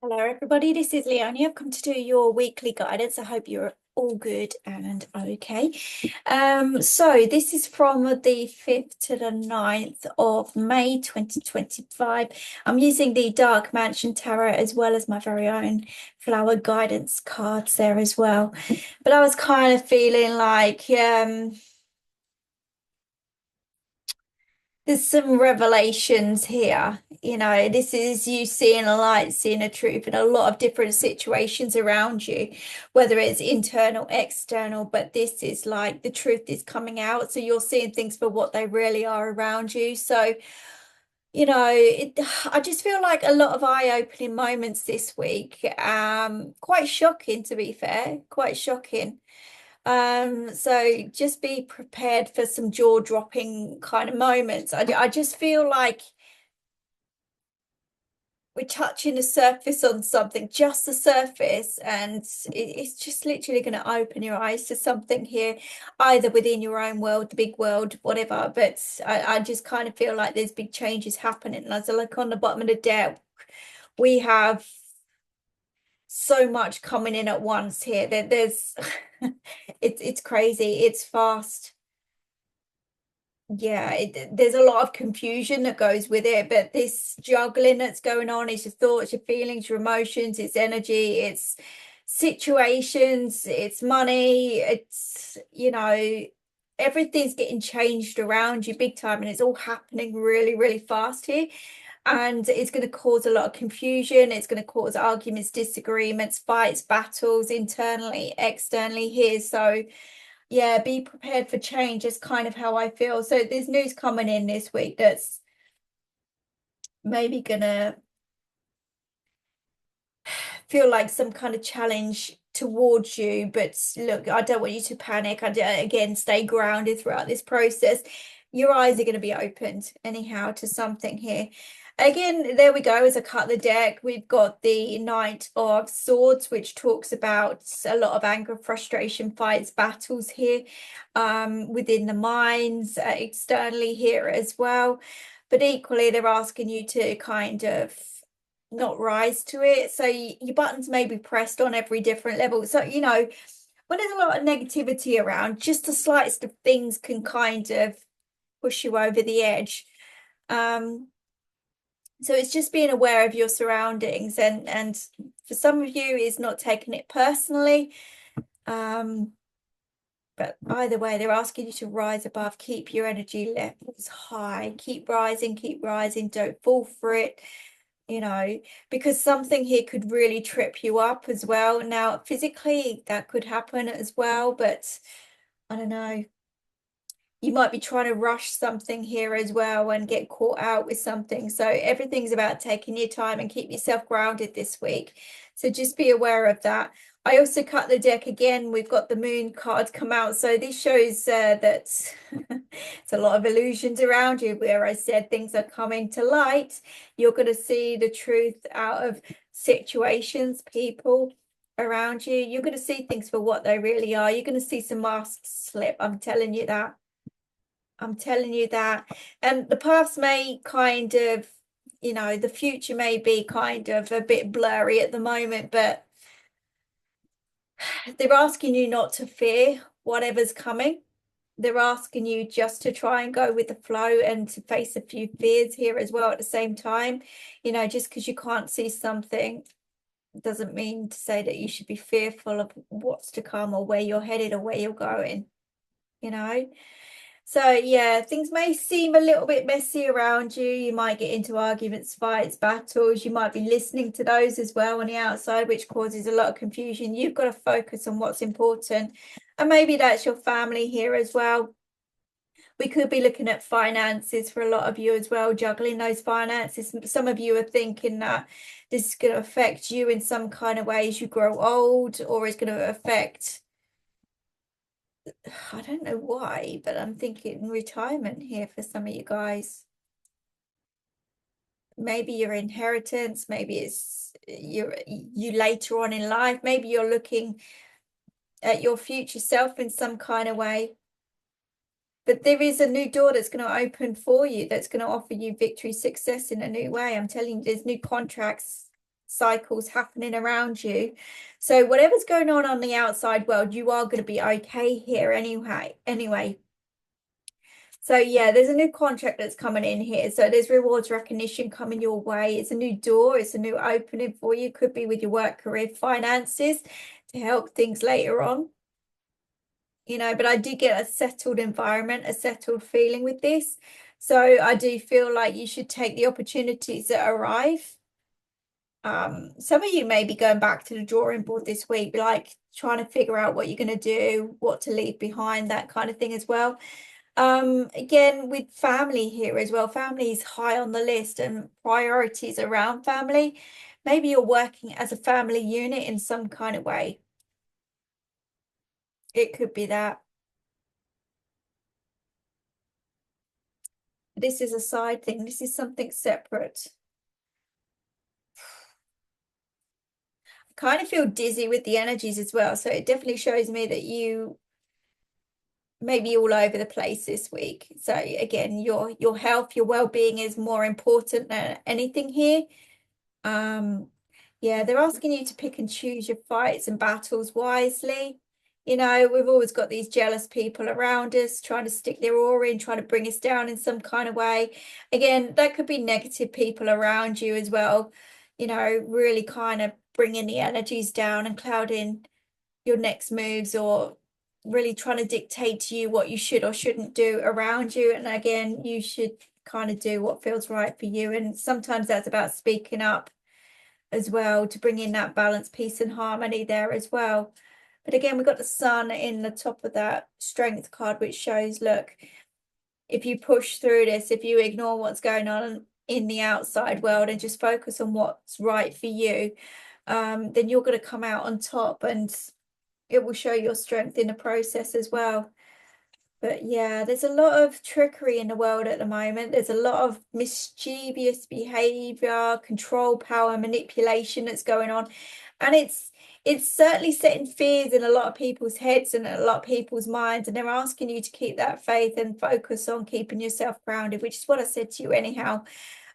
Hello, everybody. This is Leone. I've come to do your weekly guidance. I hope you're all good and okay. So this is from the 5th to the 9th of May 2025. I'm using the Dark Mansion Tarot as well as my very own flower guidance cards there as well. But I was kind of feeling like there's some revelations here. This is you seeing a light, seeing a truth in a lot of different situations around you, whether it's internal, external, but this is like the truth is coming out. So you're seeing things for what they really are around you. So, I just feel like a lot of eye-opening moments this week. Quite shocking, to be fair, quite shocking. So just be prepared for some jaw-dropping kind of moments. I just feel like we're touching the surface on something, just the surface, and it's just literally going to open your eyes to something here, either within your own world, the big world, whatever. But I just kind of feel like there's big changes happening. And as I look on the bottom of the deck, we have so much coming in at once here. There's it's crazy, it's fast. Yeah, there's a lot of confusion that goes with it, but this juggling that's going on is your thoughts, your feelings, your emotions, it's energy, it's situations, it's money, it's, everything's getting changed around you big time, and it's all happening really, really fast here. And it's going to cause a lot of confusion. It's going to cause arguments, disagreements, fights, battles internally, externally here. So yeah, be prepared for change is kind of how I feel. So there's news coming in this week that's maybe gonna feel like some kind of challenge towards you. But look, I don't want you to panic. Again, stay grounded throughout this process. Your eyes are going to be opened anyhow to something here. Again, there we go. As I cut the deck, we've got the Knight of Swords, which talks about a lot of anger, frustration, fights, battles here, within the minds, externally here as well. But equally, they're asking you to kind of not rise to it. So your buttons may be pressed on every different level. So, when there's a lot of negativity around, just the slightest of things can kind of push you over the edge. So it's just being aware of your surroundings, and for some of you is not taking it personally. But either way, they're asking you to rise above, keep your energy levels high, keep rising, don't fall for it, because something here could really trip you up as well. Now, physically, that could happen as well, but I don't know. You might be trying to rush something here as well and get caught out with something. So everything's about taking your time and keep yourself grounded this week. So just be aware of that. I also cut the deck again. We've got the moon card come out. So this shows that it's a lot of illusions around you, where I said things are coming to light. You're going to see the truth out of situations, people around you. You're going to see things for what they really are. You're going to see some masks slip. I'm telling you that. I'm telling you that. And the paths may kind of, the future may be kind of a bit blurry at the moment, but they're asking you not to fear whatever's coming. They're asking you just to try and go with the flow and to face a few fears here as well at the same time. Just because you can't see something doesn't mean to say that you should be fearful of what's to come or where you're headed or where you're going, So yeah, things may seem a little bit messy around you. You might get into arguments, fights, battles. You might be listening to those as well on the outside, which causes a lot of confusion. You've got to focus on what's important. And maybe that's your family here as well. We could be looking at finances for a lot of you as well, juggling those finances. Some of you are thinking that this is going to affect you in some kind of way as you grow old, or it's going to affect, I don't know why, but I'm thinking retirement here for some of you guys. Maybe your inheritance, maybe it's you later on in life, maybe you're looking at your future self in some kind of way. But there is a new door that's going to open for you, that's going to offer you victory, success in a new way. I'm telling you, there's new contracts cycles happening around you. So whatever's going on the outside world, you are going to be okay here anyway. So yeah, there's a new contract that's coming in here. So there's rewards recognition coming your way. It's a new door. It's a new opening for you. Could be with your work, career, finances to help things later on. You know, but I do get a settled environment, a settled feeling with this. So I do feel like you should take the opportunities that arrive. Some of you may be going back to the drawing board this week, like trying to figure out what you're going to do, what to leave behind, that kind of thing as well. Again, with family here as well, family is high on the list and priorities around family. Maybe you're working as a family unit in some kind of way. It could be that. This is a side thing. This is something separate. I kind of feel dizzy with the energies as well. So it definitely shows me that you may be all over the place this week. So again, your health, your well-being is more important than anything here. Yeah, they're asking you to pick and choose your fights and battles wisely. You know, we've always got these jealous people around us trying to stick their oar in, trying to bring us down in some kind of way. Again, that could be negative people around you as well, you know, really kind of bringing the energies down and clouding your next moves, or really trying to dictate to you what you should or shouldn't do around you. And again, you should kind of do what feels right for you. And sometimes that's about speaking up as well to bring in that balance, peace and harmony there as well. But again, we've got the sun in the top of that strength card, which shows, look, if you push through this, if you ignore what's going on in the outside world and just focus on what's right for you, then you're going to come out on top, and it will show your strength in the process as well. But yeah, there's a lot of trickery in the world at the moment. There's a lot of mischievous behavior, control, power, manipulation that's going on. And it's certainly setting fears in a lot of people's heads and a lot of people's minds. And they're asking you to keep that faith and focus on keeping yourself grounded, which is what I said to you anyhow.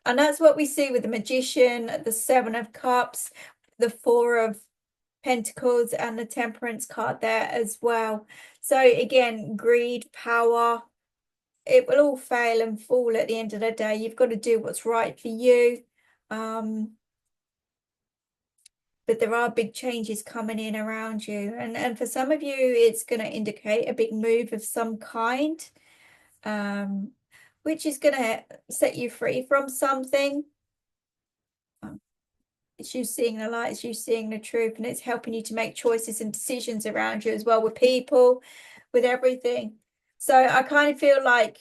And that's what we see with the Magician, the Seven of Cups, the Four of Pentacles, and the Temperance card there as well. So again, greed, power, it will all fail and fall at the end of the day. You've got to do what's right for you. But there are big changes coming in around you. And for some of you, it's going to indicate a big move of some kind, which is going to set you free from something. It's you seeing the light, it's you seeing the truth, and it's helping you to make choices and decisions around you as well, with people, with everything. So I kind of feel like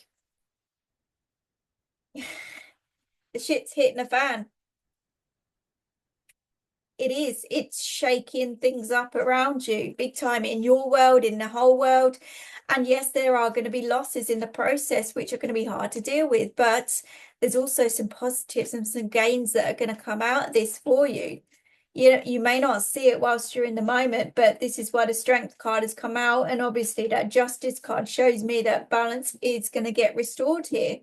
the shit's hitting the fan. It is. It's shaking things up around you big time, in your world, in the whole world. And yes, there are going to be losses in the process, which are going to be hard to deal with. But there's also some positives and some gains that are going to come out of this for you. You may not see it whilst you're in the moment, but this is why the Strength card has come out. And obviously that Justice card shows me that balance is going to get restored here.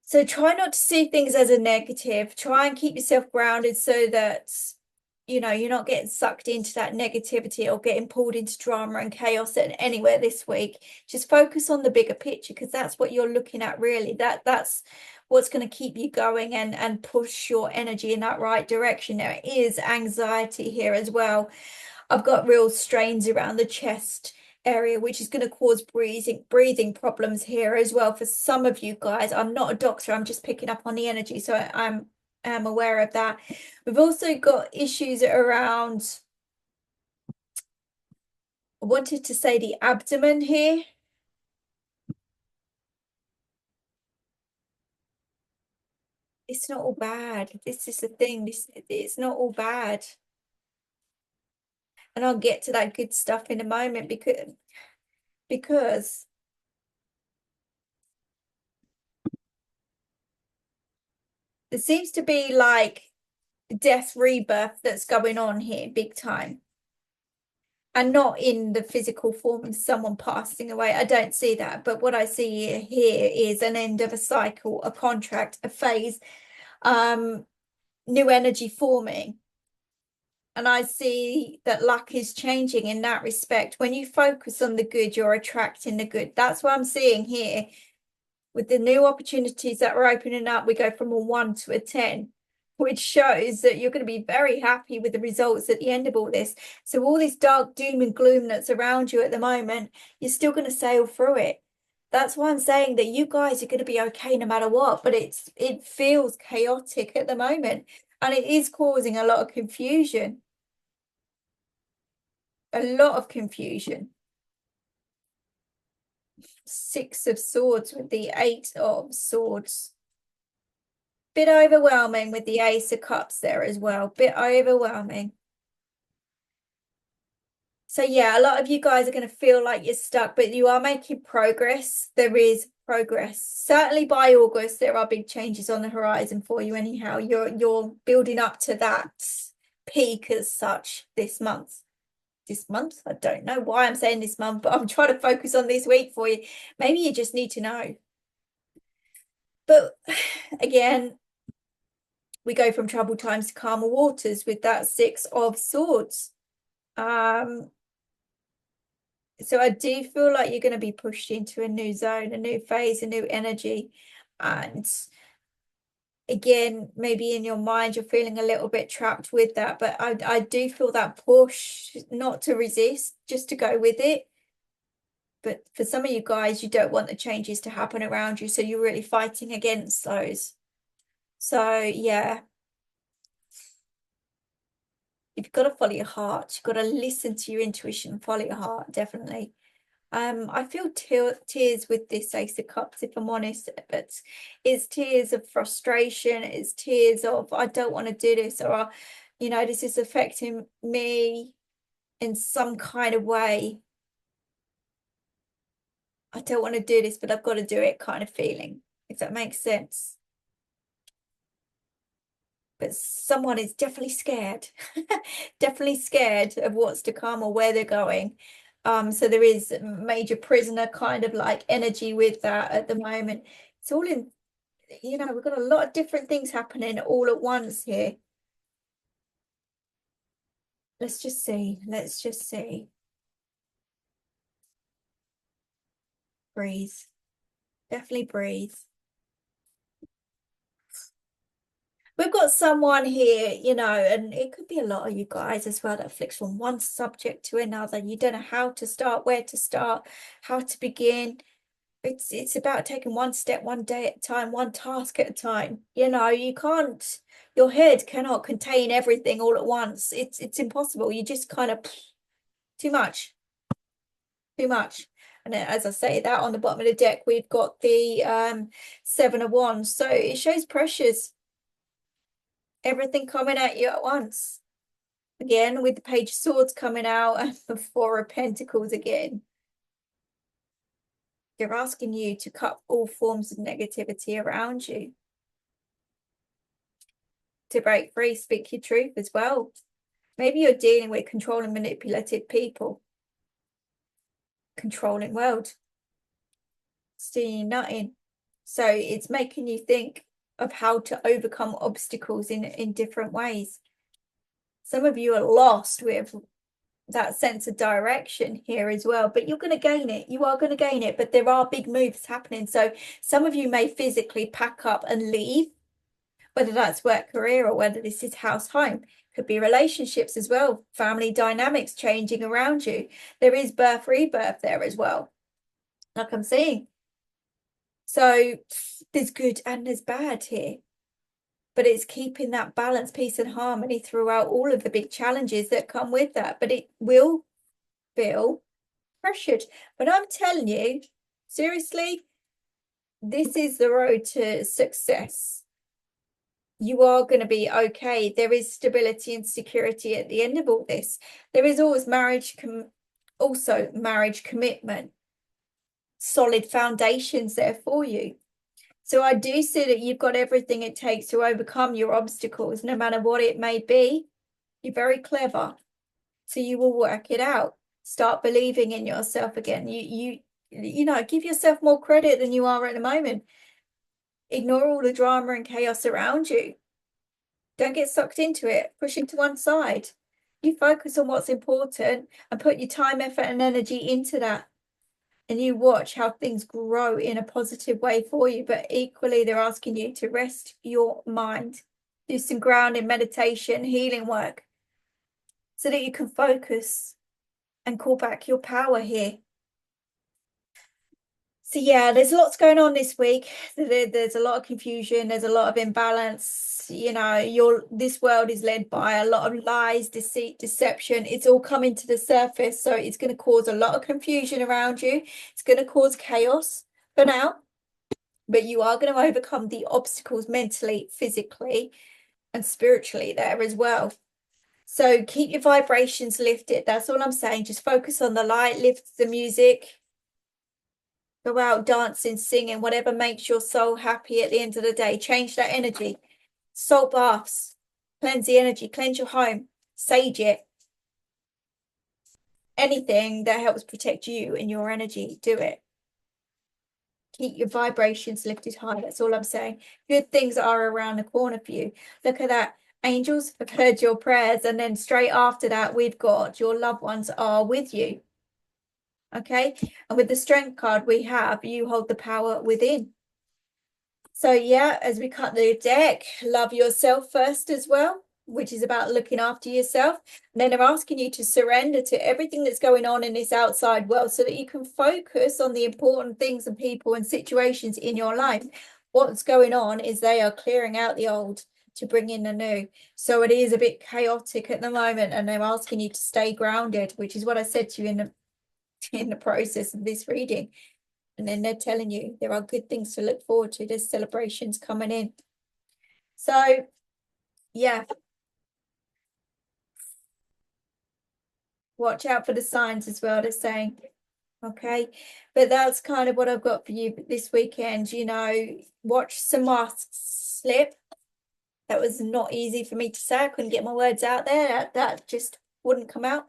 So try not to see things as a negative. Try and keep yourself grounded so that, you know, you're not getting sucked into that negativity or getting pulled into drama and chaos anywhere this week. Just focus on the bigger picture, because that's what you're looking at really. That's what's going to keep you going and push your energy in that right direction. There is anxiety here as well. I've got real strains around the chest area, which is going to cause breathing problems here as well for some of you guys. I'm not a doctor, I'm just picking up on the energy, so I'm aware of that. We've also got issues around, I wanted to say the abdomen here. It's not all bad. This is the thing. It's not all bad. And I'll get to that good stuff in a moment, because there seems to be like death rebirth that's going on here big time, and not in the physical form of someone passing away. I don't see that, but what I see here is an end of a cycle, a contract, a phase. new energy forming. And I see that luck is changing in that respect. When you focus on the good, you're attracting the good. That's what I'm seeing here. With the new opportunities that are opening up, we go from a 1 to a 10, which shows that you're going to be very happy with the results at the end of all this. So all this dark doom and gloom that's around you at the moment, you're still going to sail through it. That's why I'm saying that you guys are going to be okay no matter what, but it feels chaotic at the moment, and it is causing a lot of confusion. A lot of confusion. 6 of Swords with the 8 of Swords. Bit overwhelming with the Ace of Cups there as well. Bit overwhelming. So yeah, a lot of you guys are going to feel like you're stuck, but you are making progress. There is progress. Certainly by August, there are big changes on the horizon for you anyhow. You're building up to that peak as such this month. This month? I don't know why I'm saying this month, but I'm trying to focus on this week for you. Maybe you just need to know. But again, we go from troubled times to calmer waters with that 6 of Swords. So I do feel like you're going to be pushed into a new zone, a new phase, a new energy. And again, maybe in your mind, you're feeling a little bit trapped with that. But I do feel that push not to resist, just to go with it. But for some of you guys, you don't want the changes to happen around you. So you're really fighting against those. So yeah. You've got to follow your heart. You've got to listen to your intuition, follow your heart, definitely. I feel tears with this Ace of Cups, if I'm honest, but it's tears of frustration. It's tears of, I don't want to do this, or, you know, this is affecting me in some kind of way. I don't want to do this, but I've got to do it kind of feeling, if that makes sense. But someone is definitely scared, definitely scared of what's to come or where they're going. So there is major prisoner kind of like energy with that at the moment. It's all in, you know, we've got a lot of different things happening all at once here. Let's just see. Let's just see. Breathe. Definitely breathe. We've got someone here, you know, and it could be a lot of you guys as well that flicks from one subject to another. You don't know how to start, where to start, how to begin. It's about taking one step, one day at a time, one task at a time. You know, you can't, your head cannot contain everything all at once. It's impossible. You just kind of too much, too much. And then, as I say, that on the bottom of the deck, we've got the 7 of Wands. So it shows pressures, everything coming at you at once. Again, with the Page of Swords coming out and the 4 of Pentacles again. They're asking you to cut all forms of negativity around you. To break free, speak your truth as well. Maybe you're dealing with controlling, manipulative people. Controlling world. Seeing nothing. So it's making you think of how to overcome obstacles in different ways. Some of you are lost with that sense of direction here as well, but you're going to gain it. You are going to gain it, but there are big moves happening. So some of you may physically pack up and leave, whether that's work, career, or whether this is house, home. Could be relationships as well, family dynamics changing around you. There is birth, rebirth there as well, like I'm seeing. So there's good and there's bad here, but it's keeping that balance, peace and harmony throughout all of the big challenges that come with that. But it will feel pressured. But I'm telling you, seriously, this is the road to success. You are going to be okay. There is stability and security at the end of all this. There is always marriage, also marriage commitment, solid foundations there for you. So I do see that you've got everything it takes to overcome your obstacles, no matter what it may be. You're very clever. So you will work it out. Start believing in yourself again. You know, give yourself more credit than you are at the moment. Ignore all the drama and chaos around you. Don't get sucked into it. Push it to one side. You focus on what's important and put your time, effort, and energy into that. And you watch how things grow in a positive way for you. But equally, they're asking you to rest your mind. Do some grounding, meditation, healing work so that you can focus and call back your power here. So yeah, there's lots going on this week. There's a lot of confusion. There's a lot of imbalance. You know, this world is led by a lot of lies, deceit, deception. It's all coming to the surface. So it's going to cause a lot of confusion around you. It's going to cause chaos for now. But you are going to overcome the obstacles mentally, physically, and spiritually there as well. So keep your vibrations lifted. That's all I'm saying. Just focus on the light, lift the music. Go out dancing, singing, whatever makes your soul happy at the end of the day. Change that energy. Salt baths, cleanse the energy, cleanse your home, sage it. Anything that helps protect you and your energy, do it. Keep your vibrations lifted high. That's all I'm saying. Good things are around the corner for you. Look at that. Angels have heard your prayers. And then straight after that, we've got your loved ones are with you. Okay. And with the strength card we have, you hold the power within. So yeah, as we cut the deck, love yourself first as well, which is about looking after yourself. And then they're asking you to surrender to everything that's going on in this outside world so that you can focus on the important things and people and situations in your life. What's going on is they are clearing out the old to bring in the new. So it is a bit chaotic at the moment, and they're asking you to stay grounded, which is what I said to you in the process of this reading. And then they're telling you there are good things to look forward to. There's celebrations coming in. So, yeah. Watch out for the signs as well, they're saying. Okay. But that's kind of what I've got for you this weekend. You know, watch some masks slip. That was not easy for me to say. I couldn't get my words out there. That just wouldn't come out.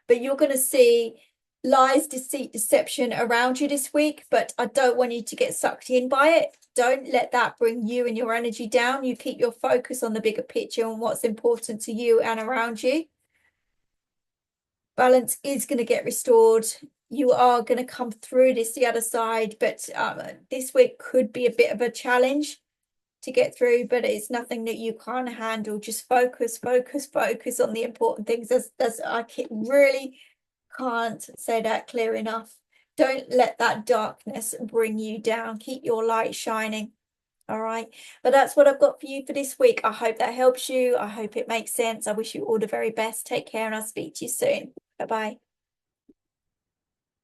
But you're going to see lies, deceit, deception around you this week, but I don't want you to get sucked in by it. Don't let that bring you and your energy down. You keep your focus on the bigger picture and what's important to you and around you. Balance is going to get restored. You are going to come through this the other side, but this week could be a bit of a challenge to get through, but it's nothing that you can't handle. Just focus on the important things. I really can't say that clear enough. Don't let that darkness bring you down. Keep your light shining. All right. But that's what I've got for you for this week. I hope that helps you. I hope it makes sense. I wish you all the very best. Take care, and I'll speak to you soon. Bye-bye.